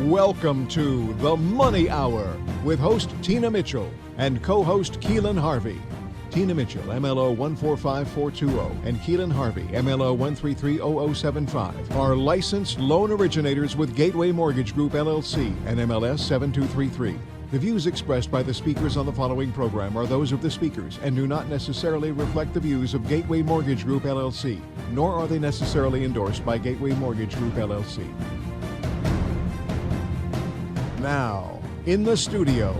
Welcome to The Money Hour with host Tina Mitchell and co-host Keelan Harvey. Tina Mitchell, MLO 145420, and Keelan Harvey, MLO 1330075, are licensed loan originators with Gateway Mortgage Group, LLC, and MLS 7233. The views expressed by the speakers on the following program are those of the speakers and do not necessarily reflect the views of Gateway Mortgage Group, LLC, nor are they necessarily endorsed by Gateway Mortgage Group, LLC. Now, in the studio,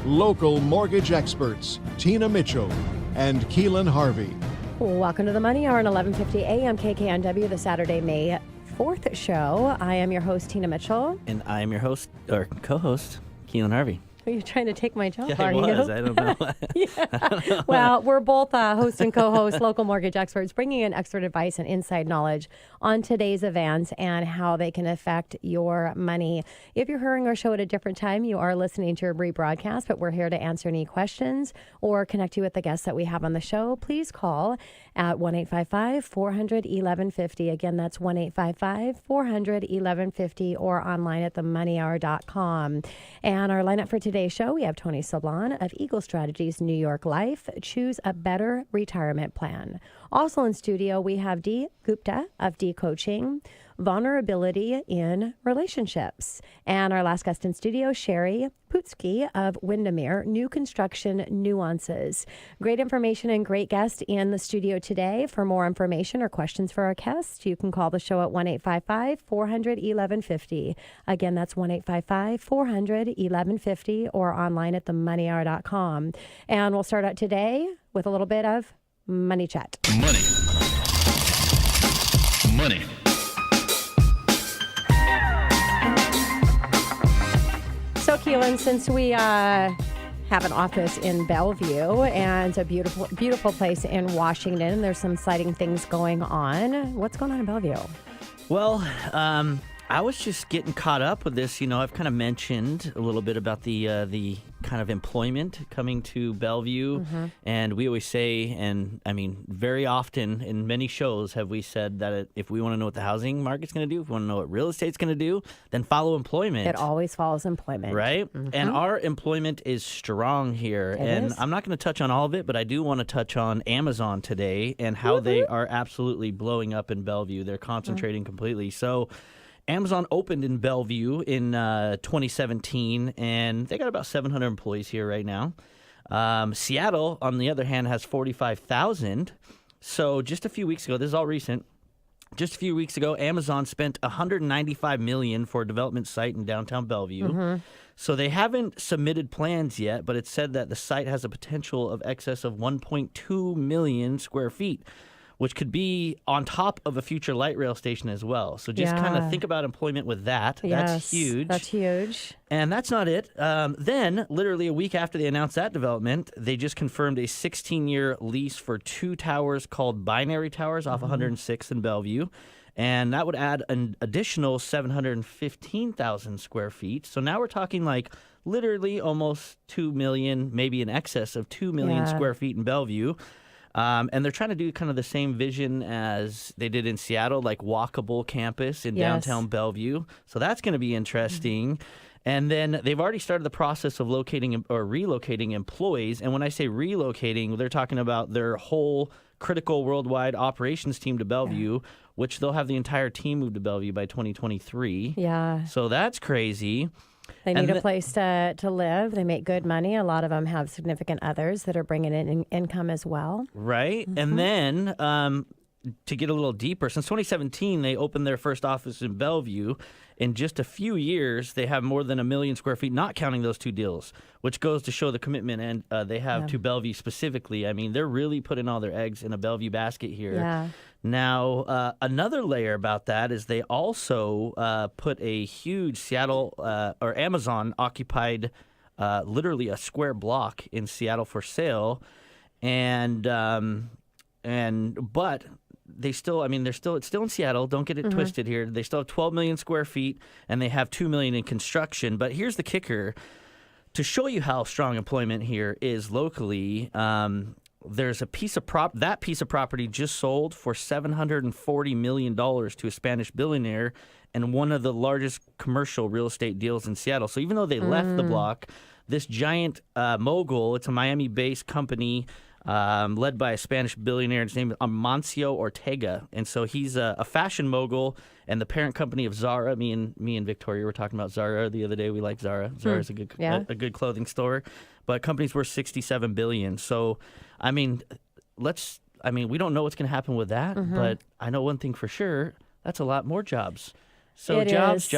local mortgage experts Tina Mitchell and Keelan Harvey. Welcome to the Money Hour on 1150 AM KKNW, the Saturday, May 4th show. I am your host, Tina Mitchell. And I am your host, or co-host, Keelan Harvey. Are you trying to take my job, Yeah, are I you? was. I don't know. Yeah. Well, we're both host and co-host, local mortgage experts, bringing in expert advice and inside knowledge on today's events and how they can affect your money. If you're hearing our show at a different time, you are listening to a rebroadcast, but we're here to answer any questions or connect you with the guests that we have on the show. Please call at 1-855-400-1150. Again, that's 1-855-400-1150 or online at themoneyhour.com. And our lineup for today's show, we have Tony Sablan of Eagle Strategies New York Life. Choose a better retirement plan. Also in studio, we have Dee Gupta of Dee Coaching, Vulnerability in Relationships. And our last guest in studio, Sherry Putsky of Windermere, New Construction Nuances. Great information and great guest in the studio today. For more information or questions for our guests, you can call the show at 1-855-400-1150. Again, that's 1-855-400-1150 or online at themoneyhour.com. And we'll start out today with a little bit of Money Chat. Money. So, Keelan, since we have an office in Bellevue and it's a beautiful, beautiful place in Washington, there's some exciting things going on. What's going on in Bellevue? Well, I was just getting caught up with this. You know, I've kind of mentioned a little bit about the kind of employment coming to Bellevue. Mm-hmm. And we always say, and I mean, very often in many shows have we said that if we want to know what the housing market's going to do, if we want to know what real estate's going to do, then follow employment. It always follows employment. Right? Mm-hmm. And our employment is strong here. And I'm not going to touch on all of it, but I do want to touch on Amazon today and how they are absolutely blowing up in Bellevue. They're concentrating completely. So Amazon opened in Bellevue in 2017, and they got about 700 employees here right now. Seattle, on the other hand, has 45,000. So just a few weeks ago, this is all recent, just a few weeks ago, Amazon spent $195 million for a development site in downtown Bellevue. Mm-hmm. So they haven't submitted plans yet, but it said that the site has a potential of excess of 1.2 million square feet, which could be on top of a future light rail station as well. So just kind of think about employment with that. Yes, that's huge. That's huge. And that's not it. Then, literally a week after they announced that development, they just confirmed a 16-year lease for 2 towers called Binary Towers off 106th in Bellevue. And that would add an additional 715,000 square feet. So now we're talking like literally almost 2 million, maybe in excess of 2 million square feet in Bellevue. And they're trying to do kind of the same vision as they did in Seattle, like walkable campus in downtown Bellevue. So that's going to be interesting. And then they've already started the process of locating or relocating employees. And when I say relocating, they're talking about their whole critical worldwide operations team to Bellevue, which they'll have the entire team move to Bellevue by 2023. Yeah. So that's crazy. They need a place to live. They make good money. A lot of them have significant others that are bringing in income as well. Right. Mm-hmm. And then to get a little deeper, since 2017, they opened their first office in Bellevue. In just a few years, they have more than 1 million square feet, not counting those 2 deals, which goes to show the commitment and they have to Bellevue specifically. I mean, they're really putting all their eggs in a Bellevue basket here. Yeah. Now, another layer about that is they also put a huge Seattle or Amazon occupied literally a square block in Seattle for sale, but they still, I mean, it's still in Seattle. Don't get it twisted here. They still have 12 million square feet, and they have 2 million in construction. But here's the kicker: to show you how strong employment here is locally. There's a piece of that piece of property just sold for $740 million to a Spanish billionaire, and one of the largest commercial real estate deals in Seattle. So even though they left the block, this giant mogul, it's a Miami-based company led by a Spanish billionaire. His name is Amancio Ortega. And so he's a fashion mogul and the parent company of Zara. Me and Victoria were talking about Zara the other day. We like Zara. Zara's a good clothing store. But company's worth $67 billion. So, I mean, we don't know what's going to happen with that. But I know one thing for sure. That's a lot more jobs. So jobs.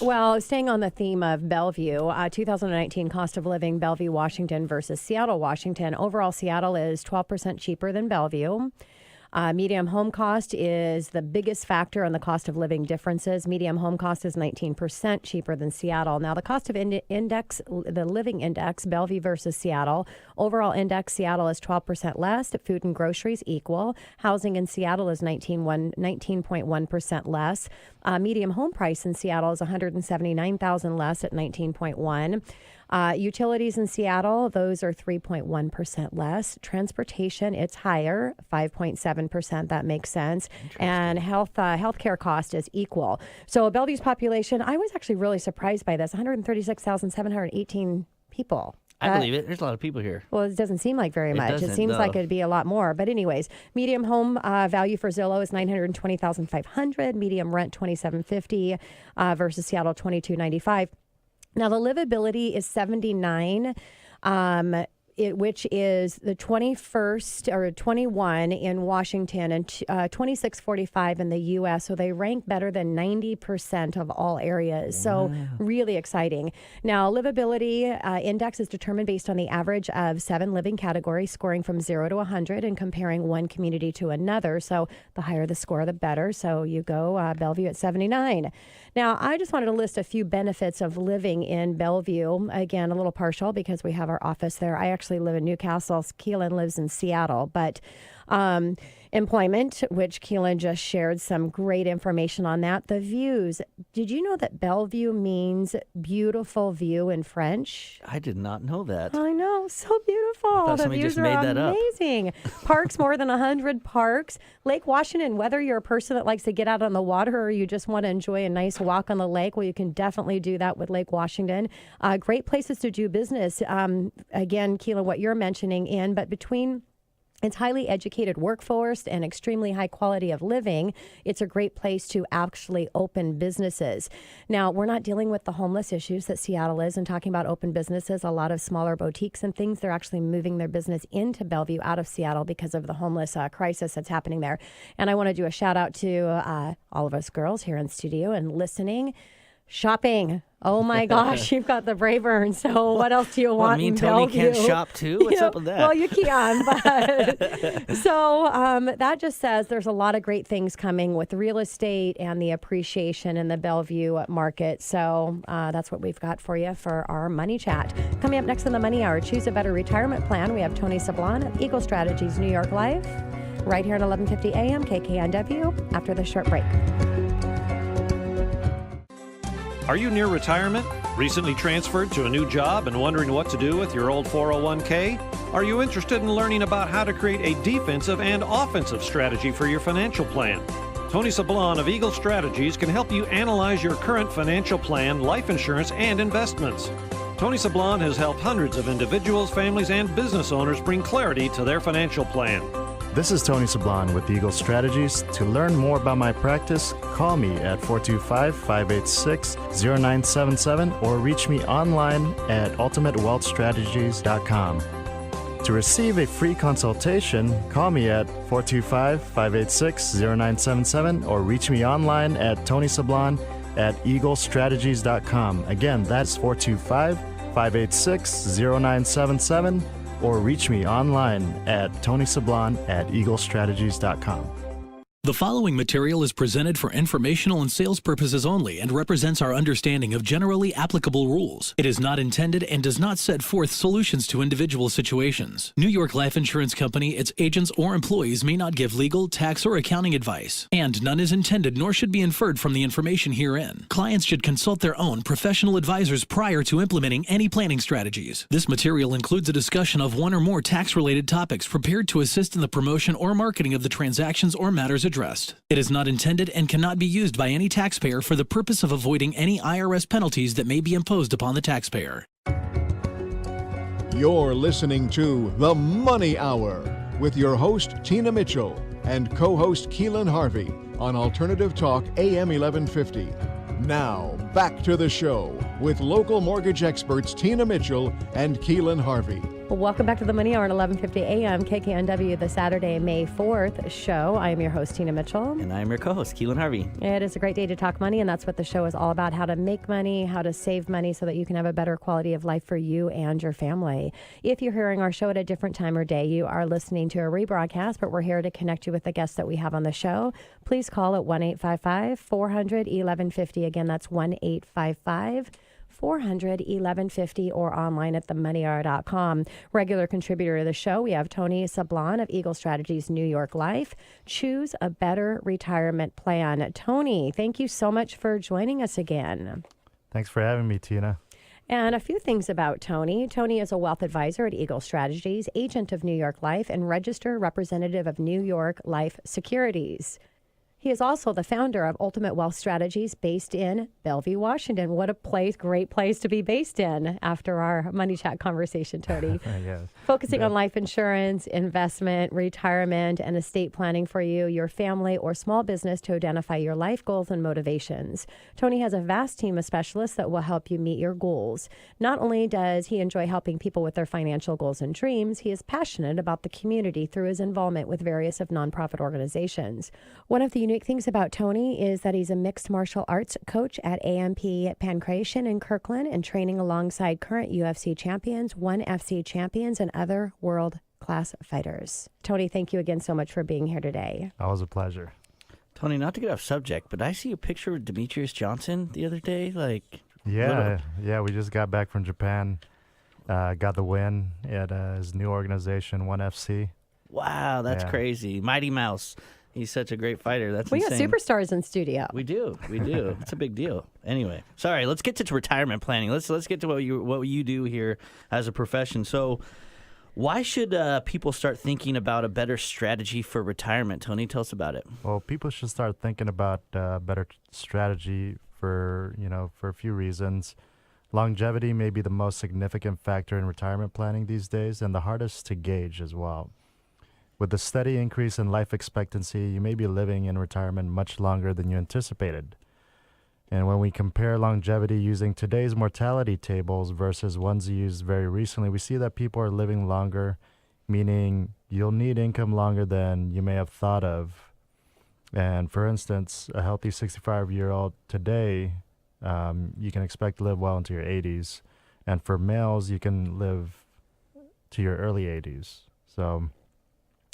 Well, staying on the theme of Bellevue, 2019 cost of living, Bellevue, Washington versus Seattle, Washington. Overall, Seattle is 12% cheaper than Bellevue. Medium home cost is the biggest factor on the cost of living differences. Medium home cost is 19% cheaper than Seattle. Now, the cost of index, the living index, Bellevue versus Seattle. Overall index, Seattle is 12% less. Food and groceries equal. Housing in Seattle is 19.1% less. Medium home price in Seattle is $179,000 less at 19.1. Utilities in Seattle, those are 3.1% less. Transportation, it's higher, 5.7%. That makes sense. And healthcare cost is equal. So Bellevue's population, I was actually really surprised by this, 136,718 people. I believe it. There's a lot of people here. Well, it doesn't seem like very much. It seems like it'd be a lot more. But anyways, medium home value for Zillow is $920,500. Medium rent $2,750 versus Seattle $2,295. Now, the livability is 79, which is the 21st or 21 in Washington and 2645 in the U.S. So they rank better than 90% of all areas. So really exciting. Now, livability index is determined based on the average of 7 living categories, scoring from 0 to 100 and comparing one community to another. So the higher the score, the better. So you go Bellevue at 79. Now, I just wanted to list a few benefits of living in Bellevue. Again, a little partial because we have our office there. I actually live in Newcastle. Keelan lives in Seattle. But employment, which Keelan just shared some great information on that. The views. Did you know that Bellevue means beautiful view in French? I did not know that. I know. So beautiful. The views are amazing. Parks, more than 100 parks. Lake Washington, whether you're a person that likes to get out on the water or you just want to enjoy a nice walk on the lake, well, you can definitely do that with Lake Washington. Great places to do business. Again, Keelan, what you're mentioning but between its highly educated workforce and extremely high quality of living, it's a great place to actually open businesses. Now, we're not dealing with the homeless issues that Seattle is and talking about open businesses. A lot of smaller boutiques and things, they're actually moving their business into Bellevue out of Seattle because of the homeless crisis that's happening there. And I want to do a shout out to all of us girls here in studio and listening. Shopping. Oh my gosh, you've got the Brayburn. So what else do you want? Me and in Tony Bellevue? can't shop too? What's up with that? Well, you can, but so that just says there's a lot of great things coming with real estate and the appreciation in the Bellevue market. So that's what we've got for you for our Money Chat. Coming up next in the Money Hour, choose a better retirement plan. We have Tony Sablan of Eagle Strategies New York Life right here at 1150 AM KKNW after the short break. Are you near retirement? Recently transferred to a new job and wondering what to do with your old 401k? Are you interested in learning about how to create a defensive and offensive strategy for your financial plan? Tony Sablan of Eagle Strategies can help you analyze your current financial plan, life insurance, and investments. Tony Sablan has helped hundreds of individuals, families, and business owners bring clarity to their financial plan. This is Tony Sablan with Eagle Strategies. To learn more about my practice, call me at 425-586-0977 or reach me online at ultimatewealthstrategies.com. To receive a free consultation, call me at 425-586-0977 or reach me online at tonysablan at eaglestrategies.com. Again, that's 425-586-0977 or reach me online at tonysablan at eaglestrategies.com. The following material is presented for informational and sales purposes only and represents our understanding of generally applicable rules. It is not intended and does not set forth solutions to individual situations. New York Life Insurance Company, its agents, or employees may not give legal, tax, or accounting advice, and none is intended nor should be inferred from the information herein. Clients should consult their own professional advisors prior to implementing any planning strategies. This material includes a discussion of one or more tax-related topics prepared to assist in the promotion or marketing of the transactions or matters addressed. It is not intended and cannot be used by any taxpayer for the purpose of avoiding any IRS penalties that may be imposed upon the taxpayer. You're listening to The Money Hour with your host, Tina Mitchell, and co-host Keelan Harvey on Alternative Talk AM 1150. Now, back to the show with local mortgage experts Tina Mitchell and Keelan Harvey. Well, welcome back to the Money Hour at 11:50 a.m. KKNW, the Saturday, May 4th show. I am your host, Tina Mitchell. And I'm your co-host, Keelan Harvey. It is a great day to talk money, and that's what the show is all about, how to make money, how to save money so that you can have a better quality of life for you and your family. If you're hearing our show at a different time or day, you are listening to a rebroadcast, but we're here to connect you with the guests that we have on the show. Please call at 1-855-400-1150. Again, that's 1-855-400-1150 or online at themoneyhour.com. Regular contributor to the show, we have Tony Sablan of Eagle Strategies New York Life. Choose a better retirement plan. Tony, thank you so much for joining us again. Thanks for having me, Tina. And a few things about Tony. Tony is a wealth advisor at Eagle Strategies, agent of New York Life, and registered representative of New York Life Securities. He is also the founder of Ultimate Wealth Strategies based in Bellevue, Washington. What a great place to be based in after our Money Chat conversation, Tony. Yes. Focusing on life insurance, investment, retirement, and estate planning for you, your family, or small business to identify your life goals and motivations. Tony has a vast team of specialists that will help you meet your goals. Not only does he enjoy helping people with their financial goals and dreams, he is passionate about the community through his involvement with various of nonprofit organizations. One of the unique things about Tony is that he's a mixed martial arts coach at AMP Pancration in Kirkland and training alongside current UFC champions, ONE FC champions, and other world-class fighters. Tony, thank you again so much for being here today. Always a pleasure. Tony, not to get off subject, but I see a picture of Demetrius Johnson the other day. Yeah, we just got back from Japan. Got the win at his new organization, ONE FC. Wow, that's crazy. Mighty Mouse. He's such a great fighter. That's insane. We got superstars in studio. We do. It's a big deal. Anyway, sorry. Let's get to retirement planning. Let's get to what you do here as a profession. So, why should people start thinking about a better strategy for retirement? Tony, tell us about it. Well, people should start thinking about a better strategy for a few reasons. Longevity may be the most significant factor in retirement planning these days, and the hardest to gauge as well. With the steady increase in life expectancy, you may be living in retirement much longer than you anticipated. And when we compare longevity using today's mortality tables versus ones used very recently, we see that people are living longer, meaning you'll need income longer than you may have thought of. And for instance, a healthy 65-year-old today, you can expect to live well into your 80s. And for males, you can live to your early 80s. So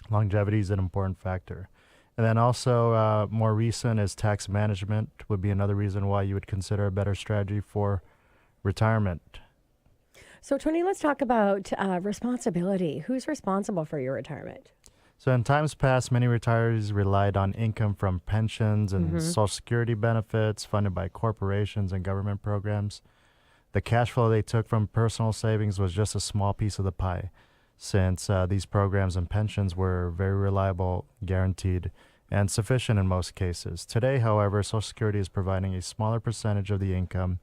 longevity is an important factor. And then also more recent is tax management would be another reason why you would consider a better strategy for retirement. So, Tony, let's talk about responsibility. Who's responsible for your retirement? So in times past, many retirees relied on income from pensions and Social Security benefits funded by corporations and government programs. The cash flow they took from personal savings was just a small piece of the pie, since these programs and pensions were very reliable, guaranteed, and sufficient in most cases. Today, however, Social Security is providing a smaller percentage of the income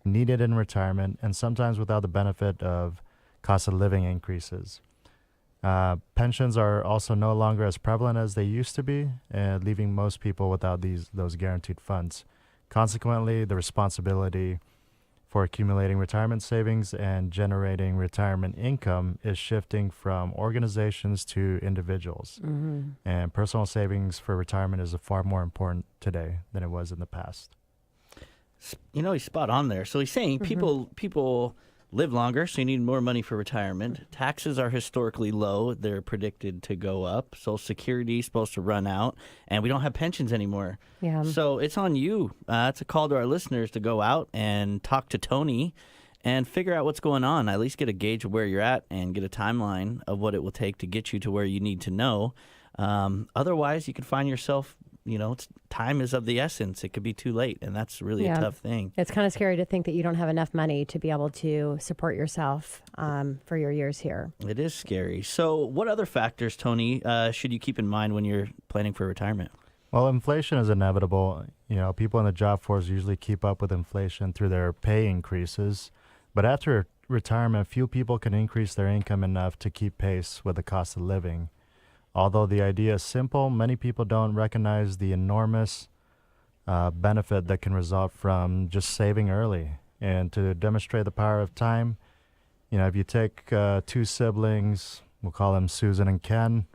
needed in retirement, and sometimes without the benefit of cost of living increases. Pensions are also no longer as prevalent as they used to be, leaving most people without those guaranteed funds. Consequently, the responsibility for accumulating retirement savings and generating retirement income is shifting from organizations to individuals. And personal savings for retirement is far more important today than it was in the past. He's spot on there. So he's saying people live longer, so you need more money for retirement. Taxes are historically low. They're predicted to go up. Social Security is supposed to run out, and we don't have pensions anymore. Yeah. So it's on you. It's a call to our listeners to go out and talk to Tony and figure out what's going on. At least get a gauge of where you're at and get a timeline of what it will take to get you to where you need to know. Otherwise, you could find yourself, time is of the essence. It could be too late, and that's really a tough thing. It's kind of scary to think that you don't have enough money to be able to support yourself for your years here. It is scary. So what other factors, Tony, should you keep in mind when you're planning for retirement? Well, inflation is inevitable. People in the job force usually keep up with inflation through their pay increases. But after retirement, few people can increase their income enough to keep pace with the cost of living. Although the idea is simple, many people don't recognize the enormous benefit that can result from just saving early. And to demonstrate the power of time, if you take two siblings, we'll call them Susan and Ken,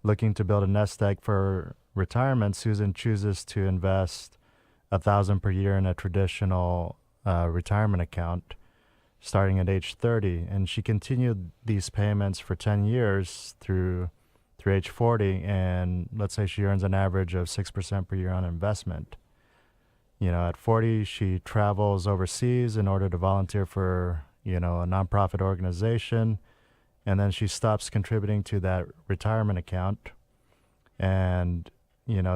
looking to build a nest egg for retirement, Susan chooses to invest $1,000 per year in a traditional retirement account, starting at age 30, and she continued these payments for 10 years through age 40, and let's say she earns an average of 6% per year on investment. At 40, she travels overseas in order to volunteer for, a nonprofit organization, and then she stops contributing to that retirement account and,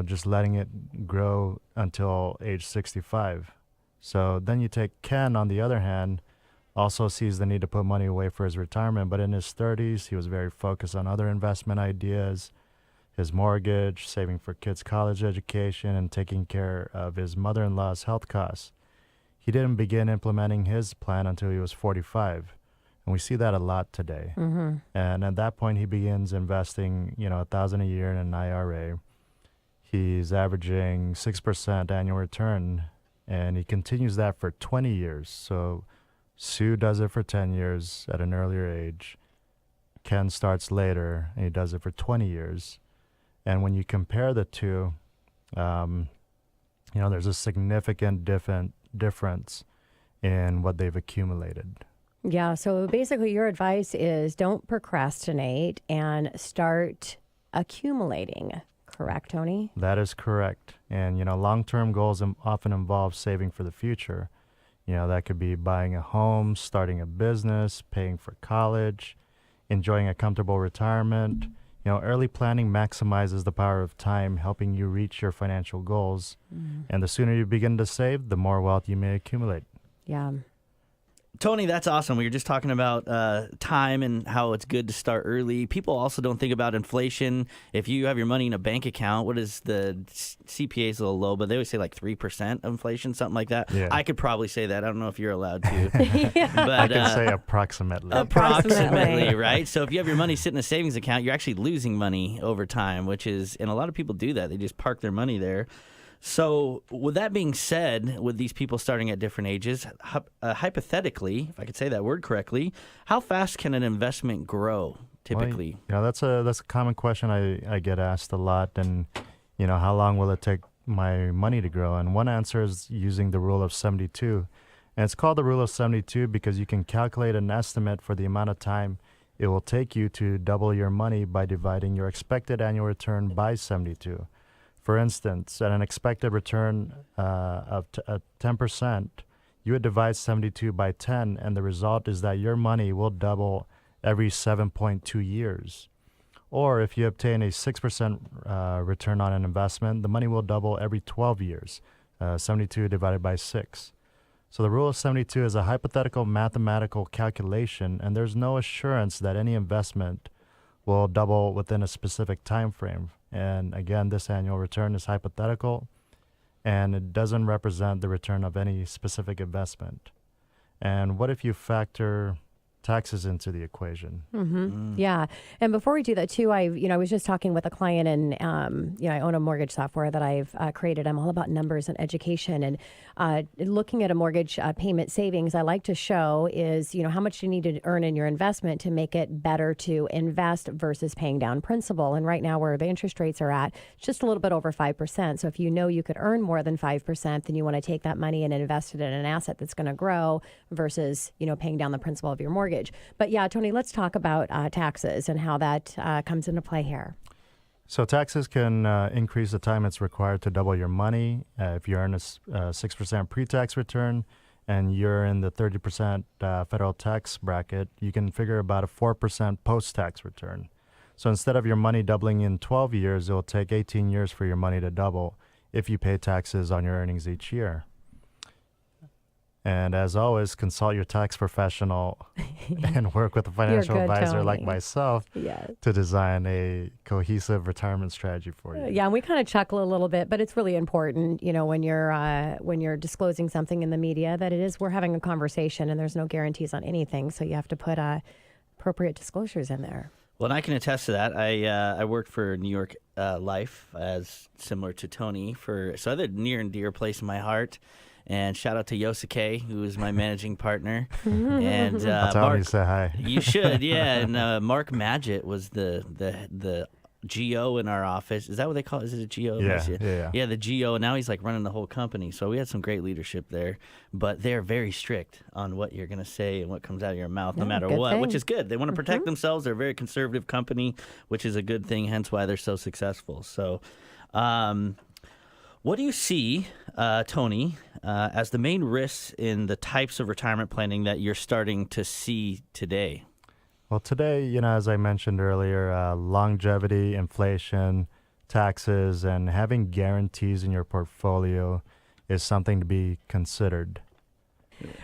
just letting it grow until age 65. So then you take Ken, on the other hand, also sees the need to put money away for his retirement, but in his 30s, he was very focused on other investment ideas, his mortgage, saving for kids' college education, and taking care of his mother-in-law's health costs. He didn't begin implementing his plan until he was 45, and we see that a lot today. Mm-hmm. And at that point, he begins investing, $1,000 a year in an IRA. He's averaging 6% annual return, and he continues that for 20 years. So Sue does it for 10 years at an earlier age. Ken starts later, and he does it for 20 years. And when you compare the two, there's a significant difference in what they've accumulated. Yeah. So basically, your advice is don't procrastinate and start accumulating. Correct, Tony? That is correct. And, long-term goals often involve saving for the future. That could be buying a home, starting a business, paying for college, enjoying a comfortable retirement. Early planning maximizes the power of time, helping you reach your financial goals. And the sooner you begin to save, the more wealth you may accumulate. Yeah. Tony, that's awesome. We were just talking about time and how it's good to start early. People also don't think about inflation. If you have your money in a bank account, what is the CPA is a little low, but they always say like 3% inflation, something like that. Yeah. I could probably say that. I don't know if you're allowed to. But, I can say approximately. Approximately, right? So if you have your money sit in a savings account, you're actually losing money over time, and a lot of people do that. They just park their money there. So with that being said, with these people starting at different ages, hypothetically, if I could say that word correctly, how fast can an investment grow typically? Well, that's a common question I get asked a lot. And, how long will it take my money to grow? And one answer is using the rule of 72. And it's called the rule of 72 because you can calculate an estimate for the amount of time it will take you to double your money by dividing your expected annual return by 72. For instance, at an expected return of 10%, you would divide 72 by 10, and the result is that your money will double every 7.2 years. Or if you obtain a 6% return on an investment, the money will double every 12 years, 72 divided by 6. So the rule of 72 is a hypothetical mathematical calculation, and there's no assurance that any investment will double within a specific time frame. And again, this annual return is hypothetical, and it doesn't represent the return of any specific investment. And what if you factor taxes into the equation? Yeah. And before we do that too, I was just talking with a client, and I own a mortgage software that I've created. I'm all about numbers and education, and looking at a mortgage payment savings. I like to show is how much you need to earn in your investment to make it better to invest versus paying down principal. And right now, where the interest rates are at, it's just a little bit over 5%. So if you know you could earn more than 5%, then you want to take that money and invest it in an asset that's going to grow versus paying down the principal of your mortgage. But yeah, Tony, let's talk about taxes and how that comes into play here. So taxes can increase the time it's required to double your money. If you earn a 6% pre-tax return and you're in the 30% federal tax bracket, you can figure about a 4% post-tax return. So instead of your money doubling in 12 years, it will take 18 years for your money to double if you pay taxes on your earnings each year. And as always, consult your tax professional and work with a financial good, advisor like Tony. myself Yes. to design a cohesive retirement strategy for you. Yeah, and we kind of chuckle a little bit, but it's really important, when you're disclosing something in the media, that we're having a conversation, and there's no guarantees on anything, so you have to put appropriate disclosures in there. Well, and I can attest to that. I worked for New York Life, as similar to Tony, so they're near and dear place in my heart. And shout out to Yosuke, who is my managing partner. And I'll tell him you say hi. You should, yeah. And Mark Madgett was the GO in our office. Is that what they call it? Is it a GO? Yeah. Yeah, the GO. And now he's like running the whole company. So we had some great leadership there. But they're very strict on what you're going to say and what comes out of your mouth, no matter good what, thing. which is good. They want to protect themselves. They're a very conservative company, which is a good thing, hence why they're so successful. So what do you see, Tony, as the main risks in the types of retirement planning that you're starting to see today? Well, today, as I mentioned earlier, longevity, inflation, taxes, and having guarantees in your portfolio is something to be considered.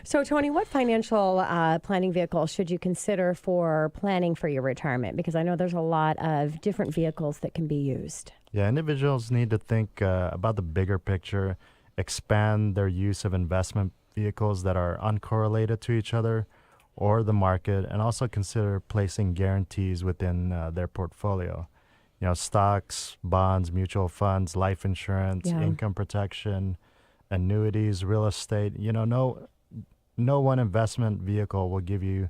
So, Tony, what financial planning vehicle should you consider for planning for your retirement? Because I know there's a lot of different vehicles that can be used. Yeah, individuals need to think about the bigger picture, expand their use of investment vehicles that are uncorrelated to each other or the market, and also consider placing guarantees within their portfolio. Stocks, bonds, mutual funds, life insurance, income protection, annuities, real estate. No one investment vehicle will give you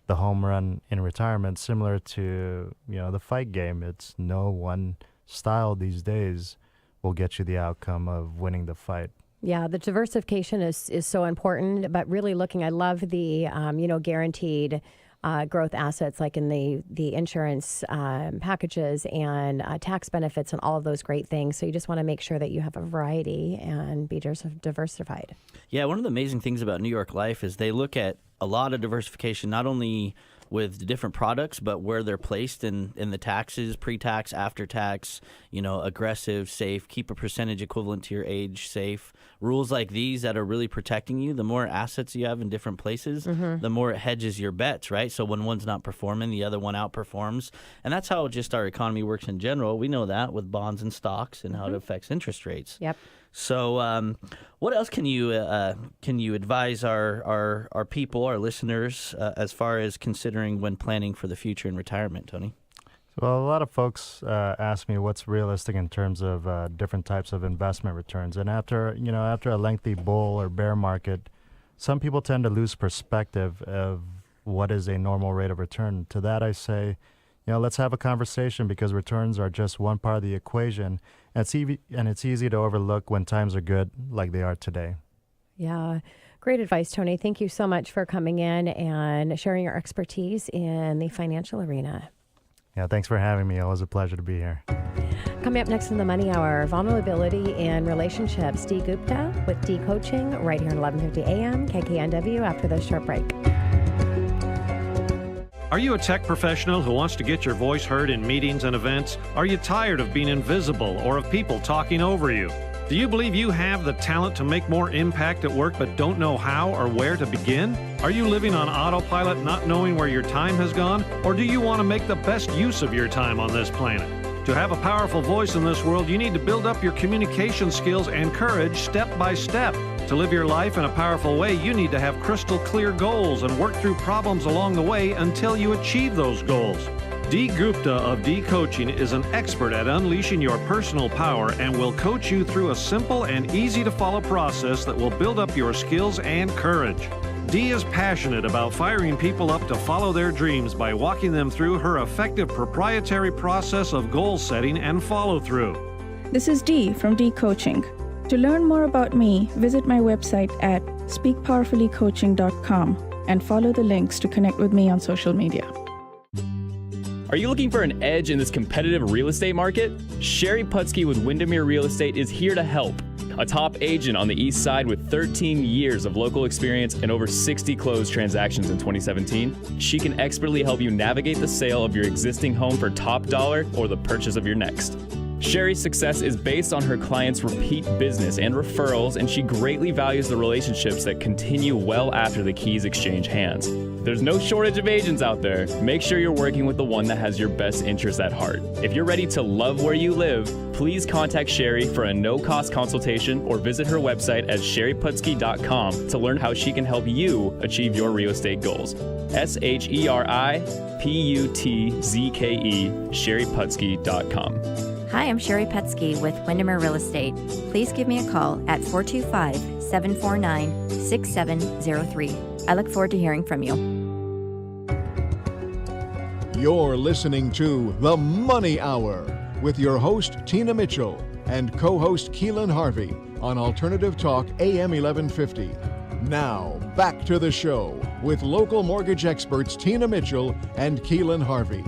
the home run in retirement. Similar to, the fight game. It's no one style these days will get you the outcome of winning the fight. Yeah, the diversification is so important, but really I love the, guaranteed growth assets like in the insurance packages and tax benefits and all of those great things. So you just want to make sure that you have a variety and be diversified. Yeah, one of the amazing things about New York Life is they look at a lot of diversification, not only with the different products, but where they're placed in the taxes, pre-tax, after-tax, aggressive, safe, keep a percentage equivalent to your age, safe. Rules like these that are really protecting you. The more assets you have in different places, the more it hedges your bets, right? So when one's not performing, the other one outperforms. And that's how just our economy works in general. We know that with bonds and stocks and how it affects interest rates. Yep. So what else can you advise our people, our listeners, as far as considering when planning for the future in retirement, Tony? Well, a lot of folks ask me what's realistic in terms of different types of investment returns. And after a lengthy bull or bear market, some people tend to lose perspective of what is a normal rate of return. To that I say, let's have a conversation, because returns are just one part of the equation. And it's easy to overlook when times are good like they are today. Yeah. Great advice, Tony. Thank you so much for coming in and sharing your expertise in the financial arena. Yeah, thanks for having me. Always a pleasure to be here. Coming up next in the Money Hour, vulnerability in relationships. Dee Gupta with Dee Coaching right here at 11:50 a.m. KKNW after this short break. Are you a tech professional who wants to get your voice heard in meetings and events? Are you tired of being invisible or of people talking over you? Do you believe you have the talent to make more impact at work but don't know how or where to begin? Are you living on autopilot, not knowing where your time has gone? Or do you want to make the best use of your time on this planet? To have a powerful voice in this world, you need to build up your communication skills and courage step by step. To live your life in a powerful way, you need to have crystal clear goals and work through problems along the way until you achieve those goals. Dee Gupta of Dee Coaching is an expert at unleashing your personal power and will coach you through a simple and easy-to-follow process that will build up your skills and courage. Dee is passionate about firing people up to follow their dreams by walking them through her effective proprietary process of goal setting and follow-through. This is Dee from Dee Coaching. To learn more about me, visit my website at speakpowerfullycoaching.com and follow the links to connect with me on social media. Are you looking for an edge in this competitive real estate market? Sherry Putski with Windermere Real Estate is here to help. A top agent on the East Side with 13 years of local experience and over 60 closed transactions in 2017, she can expertly help you navigate the sale of your existing home for top dollar or the purchase of your next. Sherry's success is based on her clients' repeat business and referrals, and she greatly values the relationships that continue well after the keys exchange hands. There's no shortage of agents out there. Make sure you're working with the one that has your best interests at heart. If you're ready to love where you live, please contact Sherry for a no-cost consultation or visit her website at sherryputzke.com to learn how she can help you achieve your real estate goals. SherryPutzke, sherryputzke.com. Hi, I'm Sherry Putzke with Windermere Real Estate. Please give me a call at 425-749-6703. I look forward to hearing from you. You're listening to The Money Hour with your host, Tina Mitchell, and co-host Keelan Harvey on Alternative Talk AM 1150. Now, back to the show with local mortgage experts Tina Mitchell and Keelan Harvey.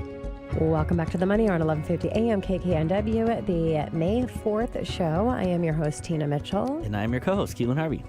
Welcome back to the Money Hour on 1150 AM KKNW, the May 4th show. I am your host, Tina Mitchell. And I'm your co-host, Keelan Harvey.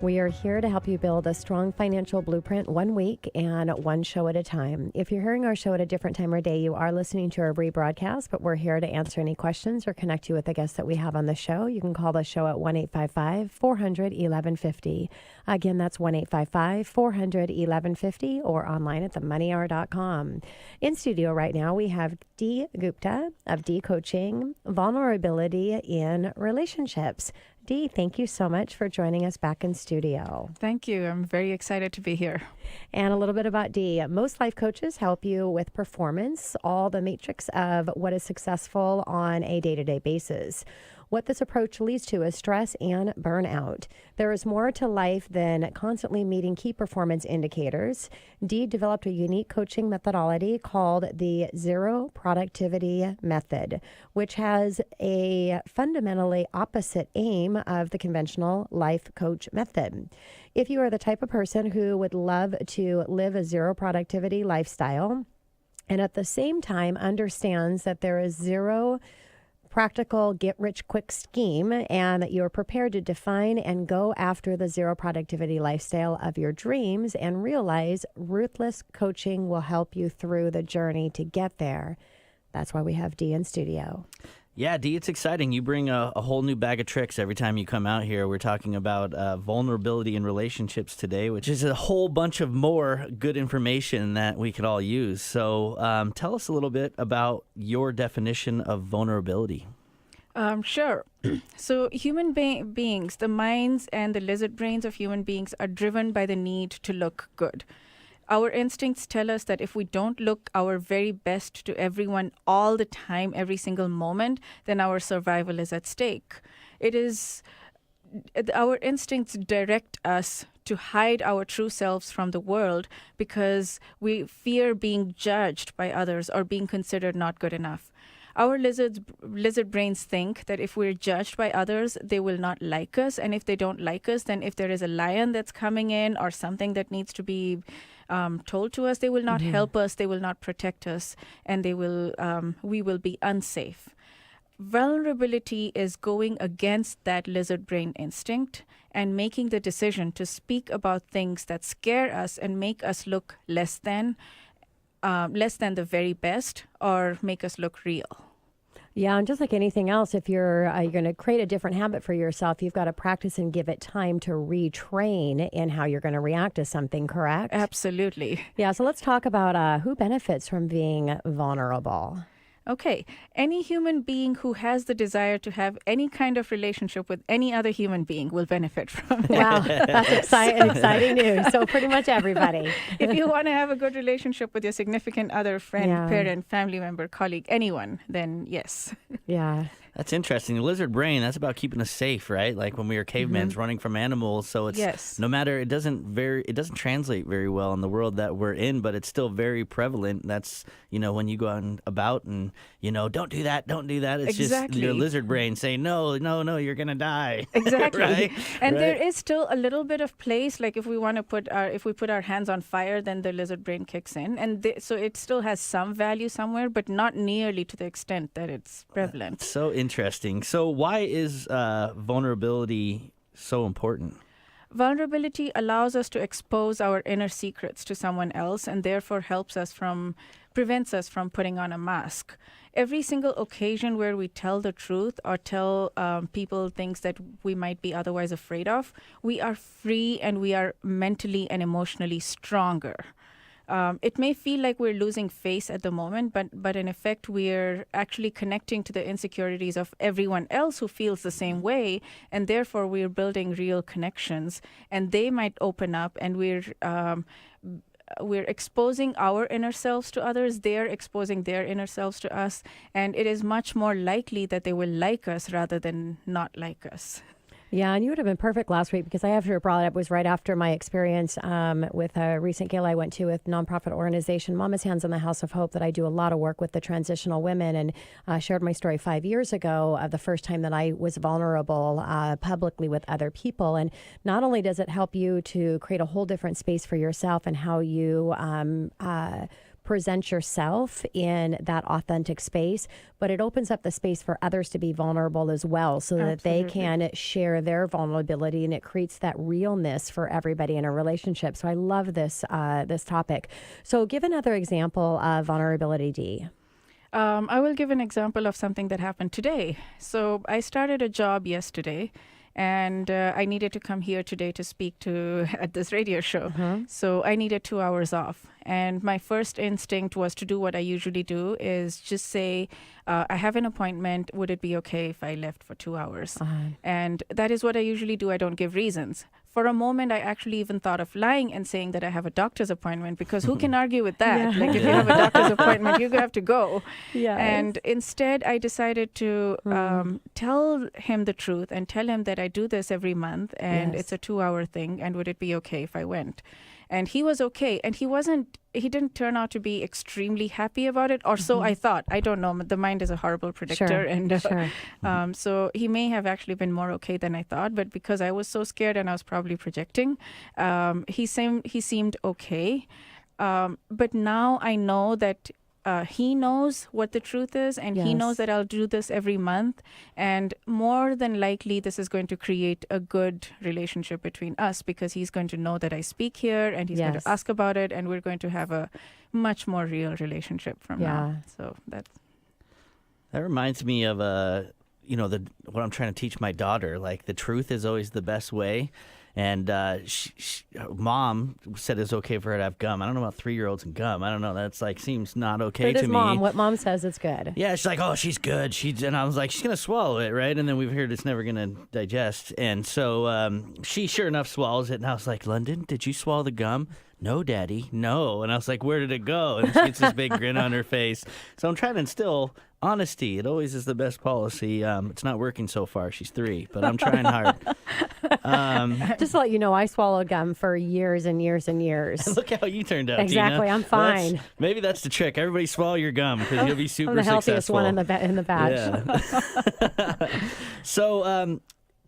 We are here to help you build a strong financial blueprint 1 week and one show at a time. If you're hearing our show at a different time or day, you are listening to our rebroadcast, but we're here to answer any questions or connect you with the guests that we have on the show. You can call the show at 1-855-400-1150. Again, that's 1-855-400-1150 or online at themoneyhour.com. In studio right now, we have Dee Gupta of Dee Coaching, Vulnerability in Relationships. Dee, thank you so much for joining us back in studio. Thank you. I'm very excited to be here. And a little bit about Dee. Most life coaches help you with performance, all the matrix of what is successful on a day-to-day basis. What this approach leads to is stress and burnout. There is more to life than constantly meeting key performance indicators. Dee developed a unique coaching methodology called the Zero Productivity Method, which has a fundamentally opposite aim of the conventional life coach method. If you are the type of person who would love to live a zero productivity lifestyle and at the same time understands that there is zero practical get-rich-quick scheme and that you're prepared to define and go after the zero productivity lifestyle of your dreams and realize ruthless coaching will help you through the journey to get there. That's why we have Dee in studio. Yeah, Dee, it's exciting. You bring a whole new bag of tricks every time you come out here. We're talking about vulnerability in relationships today, which is a whole bunch of more good information that we could all use. So tell us a little bit about your definition of vulnerability. Sure. So human beings, the minds and the lizard brains of human beings are driven by the need to look good. Our instincts tell us that if we don't look our very best to everyone all the time, every single moment, then our survival is at stake. Our instincts direct us to hide our true selves from the world because we fear being judged by others or being considered not good enough. Our lizard brains think that if we're judged by others, they will not like us. And if they don't like us, then if there is a lion that's coming in or something that needs to be told to us, they will not help us, they will not protect us, and we will be unsafe. Vulnerability is going against that lizard brain instinct and making the decision to speak about things that scare us and make us look less than the very best or make us look real. Yeah, and just like anything else, if you're going to create a different habit for yourself, you've got to practice and give it time to retrain in how you're going to react to something, correct? Absolutely. Yeah, so let's talk about who benefits from being vulnerable. Okay, any human being who has the desire to have any kind of relationship with any other human being will benefit from it. Wow, that's exciting news. So pretty much everybody. If you want to have a good relationship with your significant other, friend, parent, family member, colleague, anyone, then yes. Yeah. That's interesting. The lizard brain, that's about keeping us safe, right? Like when we were cavemen running from animals. So it's no matter, it doesn't translate very well in the world that we're in, but it's still very prevalent. That's, when you go out and about and, don't do that. It's just your lizard brain saying, no, you're going to die. Exactly. Right? And there is still a little bit of place, like if we want to if we put our hands on fire, then the lizard brain kicks in. And so it still has some value somewhere, but not nearly to the extent that it's prevalent. So interesting. So why is vulnerability so important? Vulnerability allows us to expose our inner secrets to someone else and therefore helps us from prevents us from putting on a mask. Every single occasion where we tell the truth or tell people things that we might be otherwise afraid of, we are free and we are mentally and emotionally stronger. It may feel like we're losing face at the moment, but in effect, we're actually connecting to the insecurities of everyone else who feels the same way, and therefore we're building real connections, and they might open up, and we're exposing our inner selves to others, they're exposing their inner selves to us, and it is much more likely that they will like us rather than not like us. Yeah, and you would have been perfect last week because I have to brought it up was right after my experience with a recent gala I went to with nonprofit organization Mama's Hands on the House of Hope that I do a lot of work with the transitional women, and shared my story 5 years ago of the first time that I was vulnerable publicly with other people. And not only does it help you to create a whole different space for yourself and how you present yourself in that authentic space, but it opens up the space for others to be vulnerable as well so that they can share their vulnerability, and it creates that realness for everybody in a relationship. So I love this topic. So give another example of vulnerability, Dee. I will give an example of something that happened today. So I started a job yesterday, and I needed to come here today to speak at this radio show. So I needed 2 hours off. And my first instinct was to do what I usually do, is just say, I have an appointment. Would it be okay if I left for 2 hours? And that is what I usually do. I don't give reasons. For a moment, I actually even thought of lying and saying that I have a doctor's appointment, because who can argue with that? Like, if you have a doctor's appointment, you have to go. And instead, I decided to tell him the truth and tell him that I do this every month, and it's a 2-hour thing, and would it be okay if I went? And he was okay. And he didn't turn out to be extremely happy about it, or so I thought. I don't know. The mind is a horrible predictor. So he may have actually been more okay than I thought. But because I was so scared and I was probably projecting, he seemed okay. But now I know that he knows what the truth is, and he knows that I'll do this every month. And more than likely, this is going to create a good relationship between us, because he's going to know that I speak here, and he's going to ask about it, and we're going to have a much more real relationship from now. So that reminds me of what I'm trying to teach my daughter. Like, the truth is always the best way. And mom said it's okay for her to have gum. I don't know about 3-year-olds and gum. I don't know. That's seems not okay to me. Mom. What mom says is good. Yeah, she's like, oh, she's good. And I was like, she's gonna swallow it, right? And then we've heard it's never gonna digest. And so she sure enough swallows it. And I was like, London, did you swallow the gum? No, Daddy, no. And I was like, where did it go? And she gets this big grin on her face. So I'm trying to instill honesty. It always is the best policy. It's not working so far. She's 3, but I'm trying hard. Just to let you know, I swallowed gum for years and years and years. Look how you turned out, Exactly, Tina. I'm fine. Maybe that's the trick. Everybody swallow your gum, because you'll be super I'm the healthiest successful. one in the batch. Yeah. So,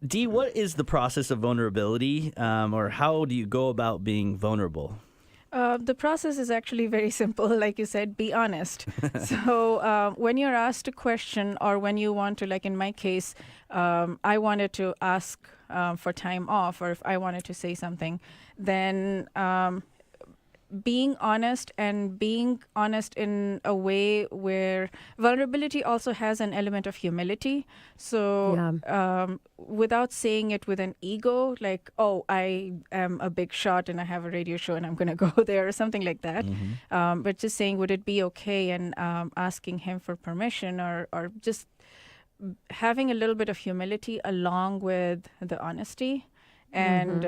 Dee, what is the process of vulnerability, or how do you go about being vulnerable? The process is actually very simple. Like you said, be honest. So when you're asked a question, or when you want to, like in my case, I wanted to ask for time off, or if I wanted to say something, then being honest, and being honest in a way where vulnerability also has an element of humility. So without saying it with an ego, like, oh, I am a big shot and I have a radio show and I'm going to go there, or something like that. But just saying, would it be okay, and asking him for permission, or just having a little bit of humility along with the honesty. And